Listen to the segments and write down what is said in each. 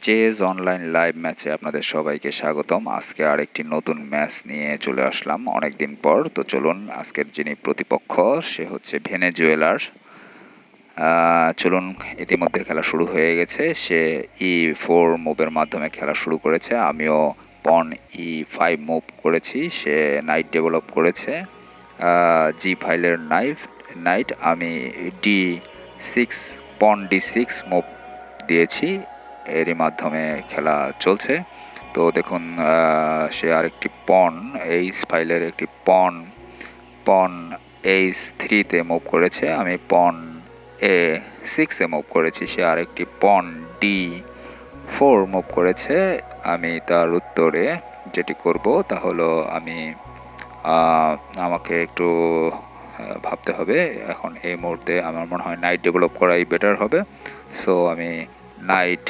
Chase online live ম্যাচে আপনাদের সবাইকে স্বাগতম। আজকে আরেকটি নতুন ম্যাচ নিয়ে চলে আসলাম অনেকদিন পর। তো চলুন, আজকের যিনি প্রতিপক্ষ সে হচ্ছে ভেনেজুয়েলার। চলুন, ইতিমধ্যে খেলা শুরু হয়ে গেছে। সে E4 মুভের মাধ্যমে খেলা শুরু করেছে। আমিও পন E5 মুভ করেছি। সে নাইট ডেভেলপ করেছে G5 নাইট। আমি D6 পন D6 মুভ দিয়েছি। এরই মাধ্যমে খেলা চলছে। তো দেখুন, সে আরেকটি পন H5 একটি পন H3-তে মুভ করেছে। আমি পন A6-এ মুভ করেছি। সে আরেকটি পন D4 মুভ করেছে। আমি তার উত্তরে যেটি করব তা হলো আমাকে একটু ভাবতে হবে। এখন এই মুহূর্তে আমার মনে হয় নাইট ডেভেলপ করাই বেটার হবে। সো আমি নাইট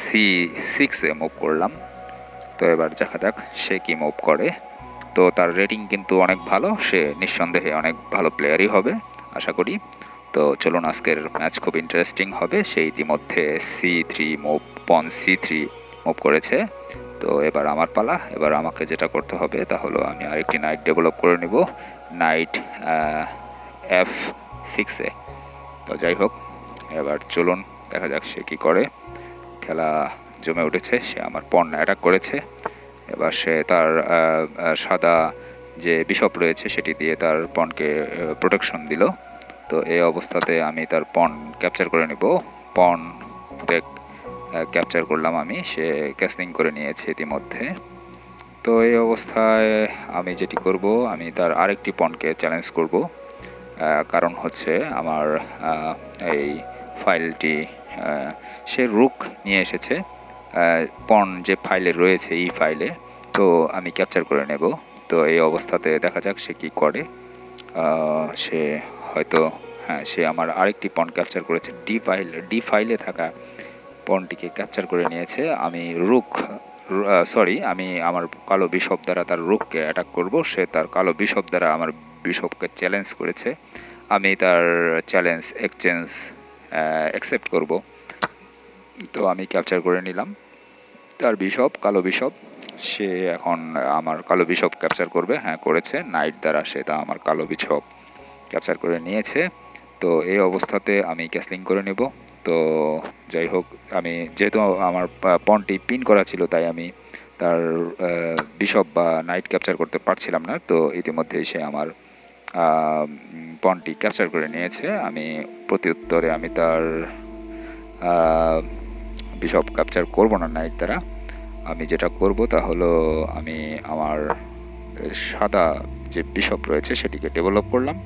C6-এ মুভ করলাম। তো এবার দেখা যাক সে কি মুভ করে। তো তার রেটিং কিন্তু অনেক ভালো, সে নিঃসন্দেহে অনেক ভালো প্লেয়ারই হবে আশা করি। তো চলুন, আজকের ম্যাচ খুব ইন্টারেস্টিং হবে। সে ইতিমধ্যে পন C3 মুভ করেছে। তো এবার আমার পালা। এবার আমাকে যেটা করতে হবে তা হলো আমি আরেকটি নাইট ডেভেলপ করে নেব নাইট F6-এ। তো যাই হোক, এবার চলুন দেখা যাক সে কি করে। খেলা জমে উঠেছে। সে আমার পন অ্যাটাক করেছে। এবার সে তার সাদা যে বিশপ রয়েছে সেটি দিয়ে তার পনকে প্রোটেকশন দিল। তো এই অবস্থাতে আমি তার পন ক্যাপচার করে নেব। পন ক্যাপচার করলাম আমি। সে ক্যাসলিং করে নিয়েছে ইতিমধ্যে। তো এই অবস্থায় আমি যেটি করব, আমি তার আরেকটি পনকে চ্যালেঞ্জ করব। কারণ হচ্ছে আমার এই ফাইলটি সে রুক নিয়ে এসেছে পন যে ফাইলে রয়েছে এই ফাইলে। তো আমি ক্যাপচার করে নেব। তো এই অবস্থাতে দেখা যাক সে কি করে। সে হয়তো সে আমার আরেকটি পন ক্যাপচার করেছে। ডি ফাইলে থাকা পনটিকে ক্যাপচার করে নিয়েছে। আমি আমি আমার কালো বিশপ দ্বারা তার রুককে অ্যাটাক করব। সে তার কালো বিশপ দ্বারা আমার বিশপকে চ্যালেঞ্জ করেছে। আমি তার চ্যালেঞ্জ অ্যাকসেপ্ট করব। তো আমি ক্যাপচার করে নিলাম তার বিশপ, কালো বিশপ। সে এখন আমার কালো বিশপ ক্যাপচার করবে। করেছে। নাইট দ্বারা সে তা আমার কালো বিশপ ক্যাপচার করে নিয়েছে। তো এই অবস্থাতে আমি ক্যাসলিং করে নেব। তো যাই হোক, আমি যেহেতু আমার পনটি পিন করা ছিল তাই আমি তার বিশপ বা নাইট ক্যাপচার করতে পারছিলাম না। তো ইতিমধ্যেই সে আমার পনটি ক্যাপচার করে নিয়েছে। আমি প্রত্যুত্তরে আমি তার বিশপ ক্যাপচার করব না নাইট দ্বারা। আমি যেটা করব তা হলো আমি আমার সাদা যে বিশপ রয়েছে সেটিকে ডেভেলপ করলাম।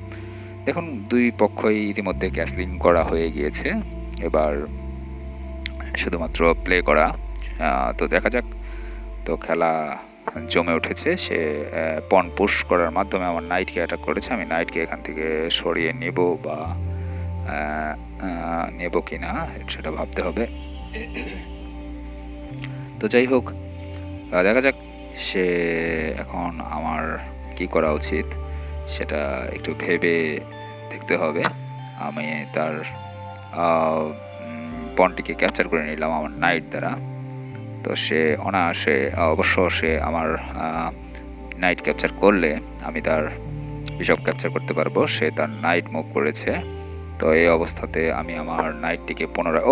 দেখুন, দুই পক্ষই ইতিমধ্যে ক্যাসলিং করা হয়ে গিয়েছে। এবার শুধুমাত্র প্লে করা। তো দেখা যাক। তো খেলা জমে উঠেছে। সে পন পুশ করার মাধ্যমে আমার নাইটকে অ্যাটাক করেছে। আমি নাইটকে এখান থেকে সরিয়ে নেব বা নেব কি না সেটা ভাবতে হবে। তো যাই হোক, দেখা যাক সে এখন আমার কি করা উচিত সেটা একটু ভেবে দেখতে হবে। আমি তার পনটিকে ক্যাপচার করে নিলাম আমার নাইট দ্বারা। তো সে অনায়াসে অবশ্য সে আমার নাইট ক্যাপচার করলে আমি তার বিশপ ক্যাপচার করতে পারবো। সে তার নাইট মুভ করেছে। তো এই অবস্থাতে আমি আমার নাইটটিকে পুনরায়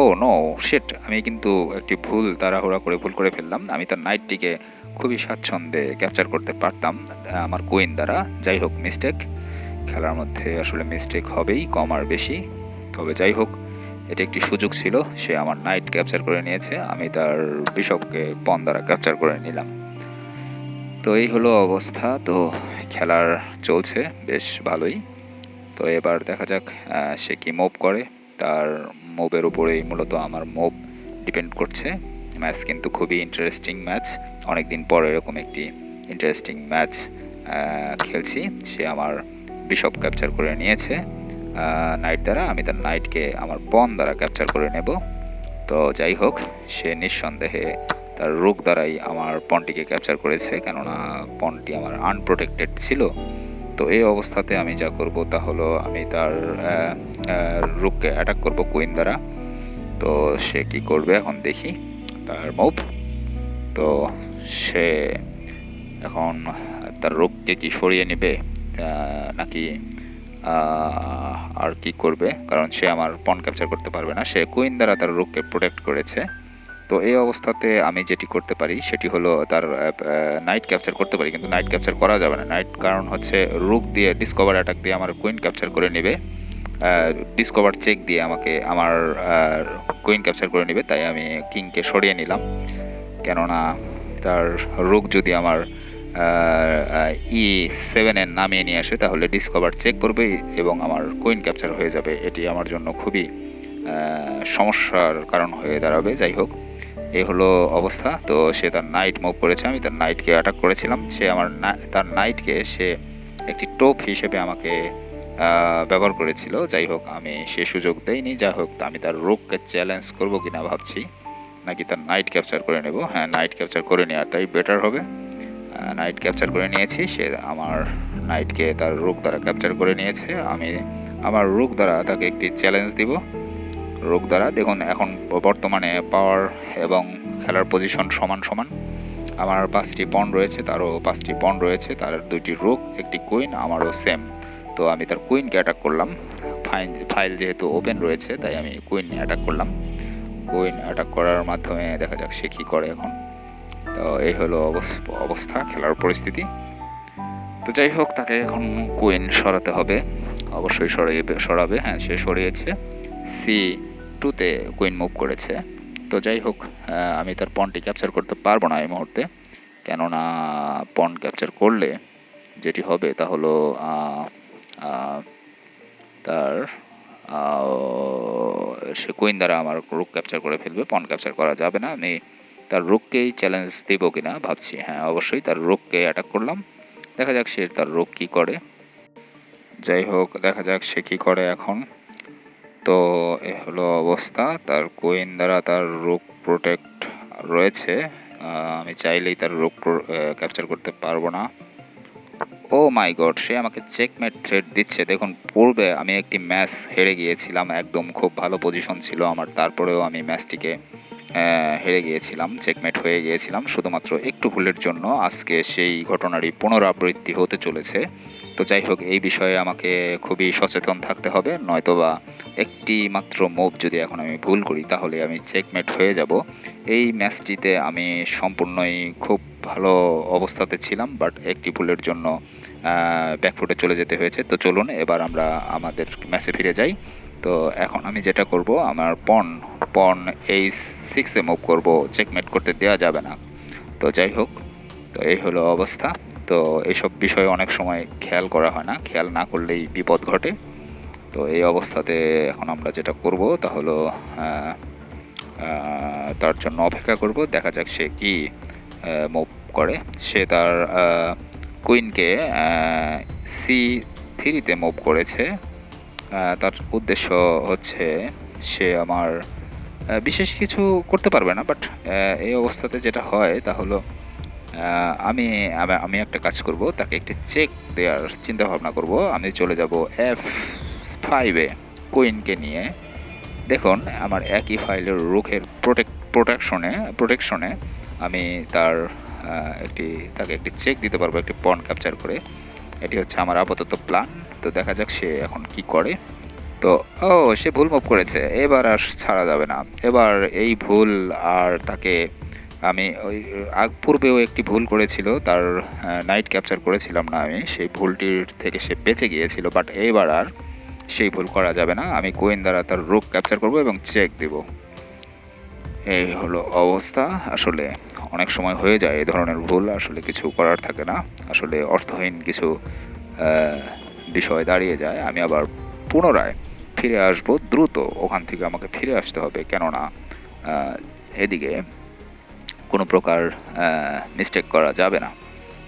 শিট, আমি কিন্তু একটি তাড়াহুড়া করে ভুল করে ফেললাম। আমি তার নাইটটিকে খুবই স্বাচ্ছন্দ্যে ক্যাপচার করতে পারতাম আমার কুইন দ্বারা। যাই হোক, মিস্টেক। খেলার মধ্যে আসলে মিস্টেক হবেই, কম আর বেশি। তবে যাই হোক, এটি একটি সুযোগ ছিল। সে আমার নাইট ক্যাপচার করে নিয়েছে। আমি তার বিশপকে পন দ্বারা ক্যাপচার করে নিলাম। তো এই হলো অবস্থা। তো খেলার চলছে বেশ ভালোই। তো এবার দেখা যাক সে কি মুভ করে। তার মুভের উপরেই মূলত আমার মুভ ডিপেন্ড করছে। ম্যাচ কিন্তু খুবই ইন্টারেস্টিং ম্যাচ। অনেকদিন পর এরকম একটি ইন্টারেস্টিং ম্যাচ খেলছি। সে আমার বিশপ ক্যাপচার করে নিয়েছে নাইট দ্বারা। আমি তার নাইটকে আমার পন দ্বারা ক্যাপচার করে নেব। তো যাই হোক, সে নিঃসন্দেহে তার রুক দ্বারাই আমার পনটিকে ক্যাপচার করেছে, কেননা পনটি আমার আনপ্রোটেক্টেড ছিল। তো এই অবস্থাতে আমি যা করব তা হলো আমি তার রুককে অ্যাটাক করব কুইন দ্বারা। তো সে কি করবে এখন দেখি তার মুভ। তো সে এখন তার রোগকে কি সরিয়ে নেবে নাকি আর কি করবে, কারণ সে আমার পন ক্যাপচার করতে পারবে না, সে কুইন দ্বারা তার রোগকে প্রোটেক্ট করেছে। তো এই অবস্থাতে আমি যেটি করতে পারি সেটি হলো তার নাইট ক্যাপচার করতে পারি, কিন্তু নাইট ক্যাপচার করা যাবে না। নাইট কারণ হচ্ছে রুক দিয়ে ডিসকভার অ্যাটাক দিয়ে আমার কুইন ক্যাপচার করে নেবে, ডিসকভার চেক দিয়ে আমাকে আমার কুইন ক্যাপচার করে নেবে। তাই আমি কিংকে সরিয়ে নিলাম, কেননা তার রুক যদি আমার E7 নামিয়ে নিয়ে আসে তাহলে ডিসকভার চেক করবে এবং আমার কুইন ক্যাপচার হয়ে যাবে। এটি আমার জন্য খুবই সমস্যার কারণ হয়ে দাঁড়াবে। যাই হোক, এই হলো অবস্থা। তো সে তার নাইট মুভ করেছে, আমি তার নাইটকে অ্যাটাক করেছিলাম। সে আমার তার নাইটকে সে একটি টোপ হিসেবে আমাকে ব্যবহার করেছিল। যাই হোক, আমি সে সুযোগ দেইনি। যাই হোক, আমি তার রোগকে চ্যালেঞ্জ করবো কিনা ভাবছি, নাকি তার নাইট ক্যাপচার করে নেব। হ্যাঁ, নাইট ক্যাপচার করে নেওয়াটাই বেটার হবে। নাইট ক্যাপচার করে নিয়েছি, সে আমার নাইটকে তার রোগ দ্বারা ক্যাপচার করে নিয়েছে। আমি আমার রোগ দ্বারা তাকে একটি চ্যালেঞ্জ দিব। রোগ দ্বারা দেখুন, এখন বর্তমানে পাওয়ার এবং খেলার পজিশন সমান সমান। আমার 5টি পন রয়েছে, তারও 5টি পন রয়েছে, তার 2টি রোগ, একটি কুইন, আমারও সেম। তো আমি তার কুইনকে অ্যাটাক করলাম। ফাইল যেহেতু ওপেন রয়েছে তাই আমি কুইন অ্যাটাক করলাম। কুইন অ্যাটাক করার মাধ্যমে দেখা যাক সে কী করে এখন। তো এই হলো অবস্থা, খেলার পরিস্থিতি। তো যাই হোক, তাকে এখন কুইন সরাতে হবে, অবশ্যই সরাবে। হ্যাঁ, সে সরিয়েছে, C2-তে কুইন মুভ করেছে। তো যাই হোক, আমি তার পনটি ক্যাপচার করতে পারবো না এই মুহূর্তে, কেননা পন ক্যাপচার করলে যেটি হবে তা হলো তার সে কুইন দ্বারা আমার রুক ক্যাপচার করে ফেলবে, পন ক্যাপচার করা যাবে না। আমি তার রুককেই চ্যালেঞ্জ দেবো কিনা ভাবছি। হ্যাঁ, অবশ্যই তার রুককে অ্যাটাক করলাম, দেখা যাক সে তার রুক কী করে। যাই হোক, দেখা যাক সে কী করে এখন। তো এ হলো অবস্থা, তার কুইন দ্বারা তার রুক প্রোটেক্ট রয়েছে। আমি চাইলেই তার রুক ক্যাপচার করতে পারবো না। ও মাই গড, সে আমাকে চেকমেট থ্রেট দিচ্ছে। দেখুন, পূর্বে আমি একটি ম্যাচ হেরে গিয়েছিলাম, একদম খুব ভালো পজিশন ছিল আমার, তারপরেও আমি ম্যাচটিকে হেরে গিয়েছিলাম, চেকমেট হয়ে গিয়েছিলাম শুধুমাত্র একটু ভুলের জন্য। আজকে সেই ঘটনারই পুনরাবৃত্তি হতে চলেছে। তো যাই হোক, এই বিষয়ে আমাকে খুবই সচেতন থাকতে হবে, নয়তোবা একটি মাত্র মুভ যদি এখন আমি ভুল করি তাহলে আমি চেকমেট হয়ে যাব। এই ম্যাচটিতে আমি সম্পূর্ণই খুব ভালো অবস্থাতে ছিলাম, বাট একটি ভুলের জন্য ব্যাকফুটে চলে যেতে হয়েছে। তো চলুন এবার আমরা আমাদের ম্যাচে ফিরে যাই। তো এখন আমি যেটা করব, আমার পন H6-এ মুভ করব, চেকমেট করতে দেওয়া যাবে না। তো যাই হোক, তো এই হলো অবস্থা। তো এইসব বিষয়ে অনেক সময় খেয়াল করা হয় না, খেয়াল না করলেই বিপদ ঘটে। তো এই অবস্থাতে এখন আমরা যেটা করব তা হলো তার জন্য অপেক্ষা করব, দেখা যাক সে কি মুভ করে। সে তার কুইনকে C3-তে মুভ করেছে। তার উদ্দেশ্য হচ্ছে সে আমার বিশেষ কিছু করতে পারবে না, বাট এই অবস্থাতে যেটা হয় তা হলো আমি একটা কাজ করব, তাকে একটি চেক দেওয়ার চিন্তা ভাবনা করব। আমি চলে যাব F5-এ কুইনকে নিয়ে। দেখুন, আমার একই ফাইলের রুখের প্রোটেকশনে আমি তাকে একটি চেক দিতে পারবো, একটি পন ক্যাপচার করে। এটি হচ্ছে আমার আপাতত প্ল্যান। তো দেখা যাক সে এখন কি করে। তো সে ভুল মুভ করেছে, এবার আর ছাড়া যাবে না। এবার এই ভুল আর তাকে আমি পূর্বেও একটি ভুল করেছিল, তার নাইট ক্যাপচার করেছিলাম না আমি, সেই ভুলটির থেকে সে বেঁচে গিয়েছিল, বাট এবার আর সেই ভুল করা যাবে না। আমি কুইন দ্বারা তার রুক ক্যাপচার করব এবং চেক দেব। এই হলো অবস্থা। আসলে অনেক সময় হয়ে যায় এই ধরনের ভুল, আসলে কিছু করার থাকে না, আসলে অর্থহীন কিছু বিষয় দাঁড়িয়ে যায়। আমি আবার পুনরায় ফিরে আসব দ্রুত, ওখান থেকে আমাকে ফিরে আসতে হবে, কেননা এদিকে কোনো প্রকার মিস্টেক করা যাবে না।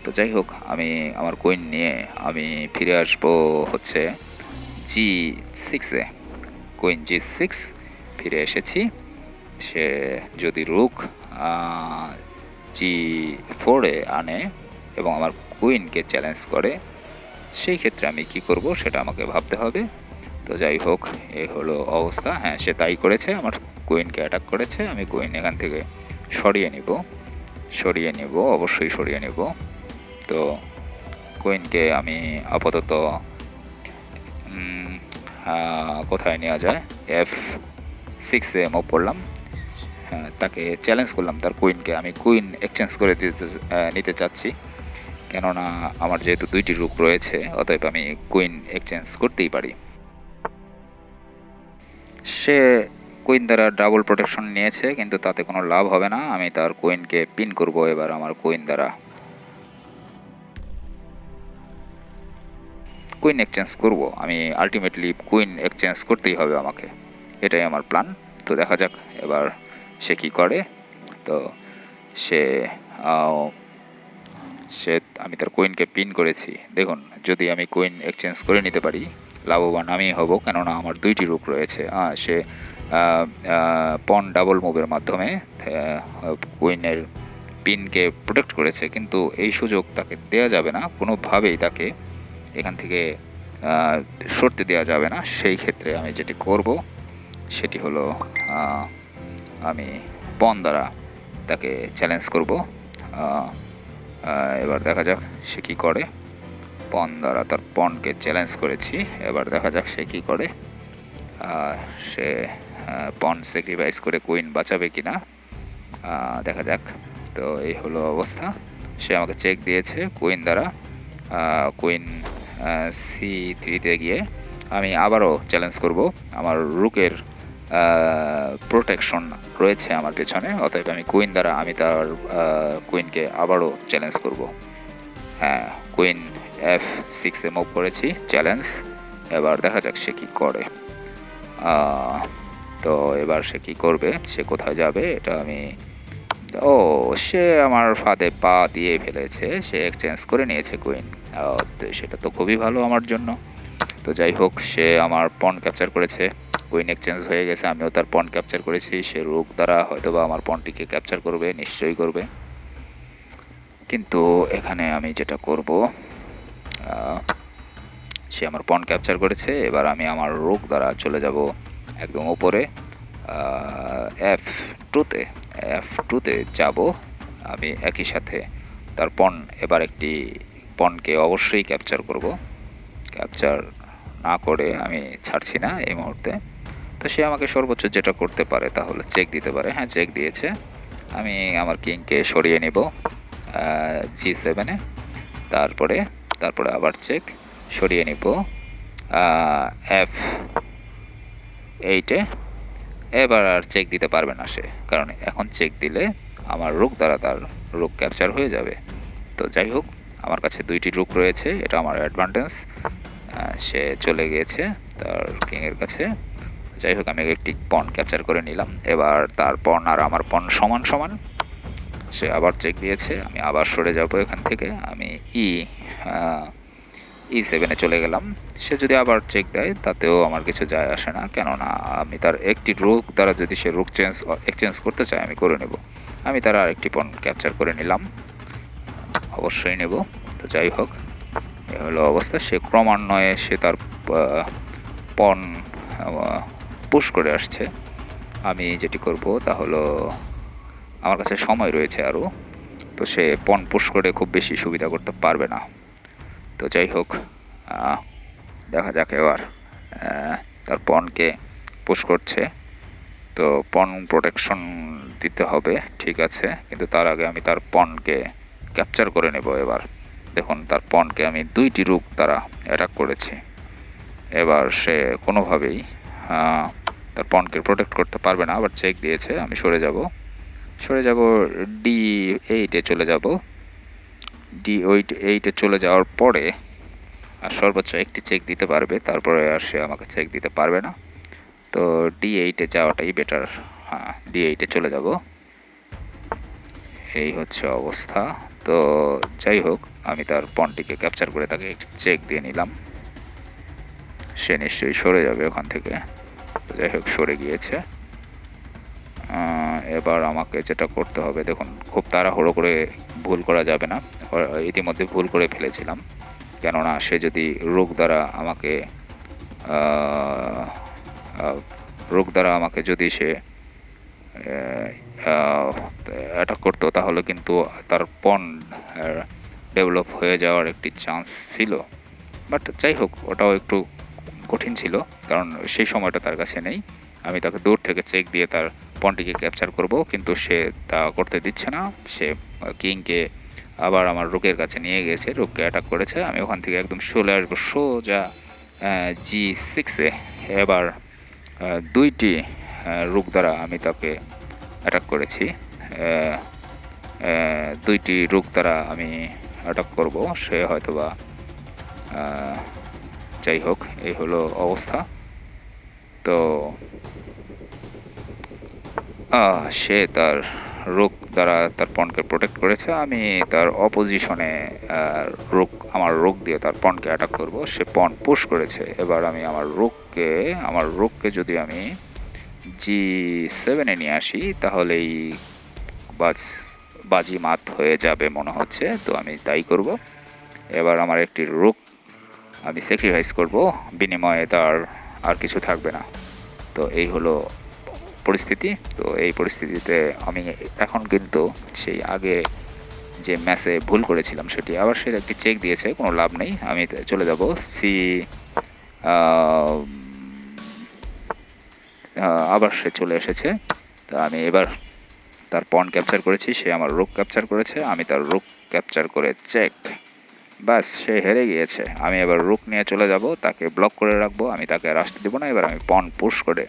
তো যাই হোক, আমি আমার কুইন নিয়ে আমি ফিরে আসব হচ্ছে G6-এ। কুইন G6 ফিরে এসেছি। সে যদি রুক G4-এ আনে এবং আমার কুইনকে চ্যালেঞ্জ করে, সেই ক্ষেত্রে আমি কি করব সেটা আমাকে ভাবতে হবে। তো যাই হোক, এই হলো অবস্থা। হ্যাঁ, সে তাই করেছে, আমার কুইনকে অ্যাটাক করেছে, আমি কুইন এখান থেকে সরিয়ে নিব, অবশ্যই সরিয়ে নিব। তো কুইনকে আমি আপাতত কোথায় নেওয়া যায়, F6-এ মুভ করলাম। হ্যাঁ, তাকে চ্যালেঞ্জ করলাম, তার কুইনকে আমি কুইন এক্সচেঞ্জ করে নিতে চাচ্ছি, কেননা আমার যেহেতু 2টি রুক রয়েছে, অতএব আমি কুইন এক্সচেঞ্জ করতেই পারি। সে কুইন দ্বারা ডাবল প্রোটেকশন নিয়েছে, কিন্তু তাতে কোনো লাভ হবে না। আমি তার কুইনকে পিন করব এবার আমার কুইন দ্বারা। কুইন এক্সচেঞ্জ করব আমি, আলটিমেটলি কুইন এক্সচেঞ্জ করতেই হবে আমাকে, এটাই আমার প্ল্যান। তো দেখা যাক এবার সে কি করে। তো সে আমি তার কুইনকে পিন করেছি। দেখুন, যদি আমি কুইন এক্সচেঞ্জ করে নিতে পারি, লাভবান আমি হব, কেননা আমার 2টি রুক রয়েছে। সে পন ডাবল মুভের মাধ্যমে কুইনের পিনকে প্রোটেক্ট করেছে, কিন্তু এই সুযোগ তাকে দেওয়া যাবে না কোনোভাবেই, তাকে এখান থেকে সরতে দেওয়া যাবে না। সেই ক্ষেত্রে আমি যেটি করব সেটি হলো আমি পন দ্বারা তাকে চ্যালেঞ্জ করব। এবার দেখা যাক সে কী করে। পন দ্বারা তার পনকে চ্যালেঞ্জ করেছি, এবার দেখা যাক সে কী করে। সে পন স্যাক্রিফাইস করে কুইন বাঁচাবে কি না, দেখা যাক। তো এই হলো অবস্থা। সে আমাকে চেক দিয়েছে কুইন দ্বারা। কুইন C3-তে গিয়ে আমি আবারও চ্যালেঞ্জ করব। আমার রুকের প্রোটেকশন রয়েছে আমার পেছনে, অতএব আমি কুইন দ্বারা আমি তার কুইনকে আবারও চ্যালেঞ্জ করব। হ্যাঁ, কুইন F6-এ মুভ করেছি, চ্যালেঞ্জ। এবার দেখা যাক সে কী করে। তো এবার সে কী করবে, সে কোথায় যাবে, এটা আমি সে আমার ফাঁদে পা দিয়ে ফেলেছে, সে এক্সচেঞ্জ করে নিয়েছে কুইন। সেটা তো খুবই ভালো আমার জন্য। তো যাই হোক, সে আমার পন ক্যাপচার করেছে, কুইন এক্সচেঞ্জ হয়ে গেছে, আমিও তার পন ক্যাপচার করেছি। সে রুক দ্বারা হয়তোবা আমার পনটিকে ক্যাপচার করবে, নিশ্চয়ই করবে। কিন্তু এখানে আমি যেটা করব, সে আমার পন ক্যাপচার করেছে, এবার আমি আমার রুক দ্বারা চলে যাব একদম উপরে, F2-তে যাব আমি। একই সাথে তার পন, এবার একটি পনকে অবশ্যই ক্যাপচার করব, ক্যাপচার না করে আমি ছাড়ছি না এই মুহূর্তে। তো সে আমাকে সর্বোচ্চ যেটা করতে পারে তা হলো চেক দিতে পারে। হ্যাঁ, চেক দিয়েছে। আমি আমার কিংকে সরিয়ে নিব G7-এ, তারপরে আবার চেক, সরিয়ে নিব F8-এ। এবার আর চেক দিতে পারবে না সে, কারণ এখন চেক দিলে আমার রুক দ্বারা তার রুক ক্যাপচার হয়ে যাবে। তো যাই হোক, আমার কাছে 2টি রুক রয়েছে, এটা আমার অ্যাডভান্টেজ। সে চলে গিয়েছে তার কিংয়ের কাছে। যাই হোক, আমি একটি পন ক্যাপচার করে নিলাম। এবার তার পন আর আমার পন সমান সমান। সে আবার চেক দিয়েছে, আমি আবার সরে যাব এখান থেকে। আমি E7-এ চলে গেলাম। সে যদি আবার চেক দেয় তাতেও আমার কিছু যায় আসে না, কেননা আমি তার একটি রুক দ্বারা যদি সে রুক এক্সচেঞ্জ করতে চায় আমি করে নেব। আমি তার আরেকটি পন ক্যাপচার করে নিলাম, অবশ্যই নেব। তো যাই হোক, এ হলো অবস্থা। সে ক্রমান্বয়ে সে তার পন পুশ করে আসছে। আমি যেটি করব তা হলো, আমার কাছে সময় রয়েছে আরও, তো সে পন পুশ করে খুব বেশি সুবিধা করতে পারবে না। তো যাই হোক, দেখা যাক এবার তার পনকে পুশ করছে। তো পন প্রোটেকশন দিতে হবে, ঠিক আছে, কিন্তু তার আগে আমি তার পনকে ক্যাপচার করে নেব। এবার দেখুন, তার পনকে আমি 2টি রুক দ্বারা অ্যাটাক করেছি। এবার সে কোনোভাবেই তার পনকে প্রোটেক্ট করতে পারবে না। আবার চেক দিয়েছে, আমি সরে যাব D8-এ চলে যাব। D8-এ চলে যাওয়ার পরে আর সর্বোচ্চ একটি চেক দিতে পারবে, তারপরে আর সে আমাকে চেক দিতে পারবে না। তো D8-এ যাওয়াটাই বেটার। হ্যাঁ, D8-এ চলে যাব। এই হচ্ছে অবস্থা। তো যাই হোক, আমি তার পনটিকে ক্যাপচার করে তাকে একটি চেক দিয়ে নিলাম। সে নিশ্চয়ই সরে যাবে ওখান থেকে। যাই হোক, সরে গিয়েছে। এবার আমাকে যেটা করতে হবে, দেখুন, খুব তাড়াহুড়ো করে ভুল করা যাবে না। ইতিমধ্যে ভুল করে ফেলেছিলাম, কেননা সে যদি রুক দ্বারা আমাকে যদি সে অ্যাটাক করতো তাহলে কিন্তু তার পন ডেভেলপ হয়ে যাওয়ার একটি চান্স ছিল। বাট যাই হোক, ওটাও একটু কঠিন ছিল, কারণ সেই সময়টা তার কাছে নেই। আমি তাকে দূর থেকে চেক দিয়ে তার পনটিকে ক্যাপচার করব, কিন্তু সে তা করতে দিচ্ছে না। সে কিংকে আবার আমার রুকের কাছে নিয়ে গেছে, রুককে অ্যাটাক করেছে। আমি ওখান থেকে একদম চলে আসবো সোজা G6-এ। এবার দুইটি রুক দ্বারা আমি তাকে অ্যাটাক করেছি। দুইটি রুক দ্বারা আমি অ্যাটাক করব, সে হয়তোবা যাই হোক, এই হলো অবস্থা। তো সে তার রুক দ্বারা তার পণকে প্রোটেক্ট করেছে। আমি তার অপোজিশনে আমার রুক দিয়ে তার পণকে অ্যাটাক করব। সে পণ পুশ করেছে। এবার আমি আমার রুককে যদি আমি G7-এ নিয়ে আসি, তাহলেই বাজি মাত হয়ে যাবে মনে হচ্ছে। তো আমি তাই করব। এবার আমার একটি রুক আমি স্যাক্রিফাইস করব, বিনিময়ে তার আর কিছু থাকবে না। তো এই হলো পরিস্থিতি। তো এই পরিস্থিতিতে আমি এখন কিন্তু সেই আগে যে ম্যাচে ভুল করেছিলাম সেটি আবার সে একটি চেক দিয়েছে, কোনো লাভ নেই। আমি চলে যাব আবার সে চলে এসেছে। তো আমি এবার তার পণ ক্যাপচার করেছি, সে আমার রুক ক্যাপচার করেছে। আমি তার রুক ক্যাপচার করে চেক, বাস সে হেরে গিয়েছে। আমি এবার রুক নিয়ে চলে যাব, তাকে ব্লক করে রাখবো, আমি তাকে আর আসতে দেবো না। এবার আমি পণ পুশ করে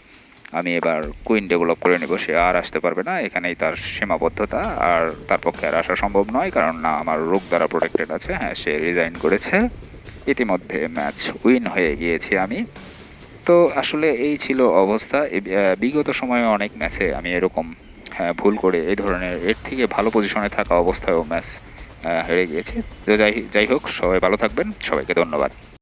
আমি এবার কুইন ডেভেলপ করে নেব, সে আর আসতে পারবে না। এখানেই তার সীমাবদ্ধতা, আর তার পক্ষে আর আসা সম্ভব নয়, কারণ না আমার রুক দ্বারা প্রোটেক্টেড আছে। হ্যাঁ, সে রিজাইন করেছে। ইতিমধ্যে ম্যাচ উইন হয়ে গিয়েছি আমি। তো আসলে এই ছিল অবস্থা। বিগত সময়ে অনেক ম্যাচে আমি এরকম ভুল করে এই ধরনের এর থেকে ভালো পজিশনে থাকা অবস্থায়ও ম্যাচ হেরে গিয়েছি। তো যাই হোক, সবাই ভালো থাকবেন, সবাইকে ধন্যবাদ।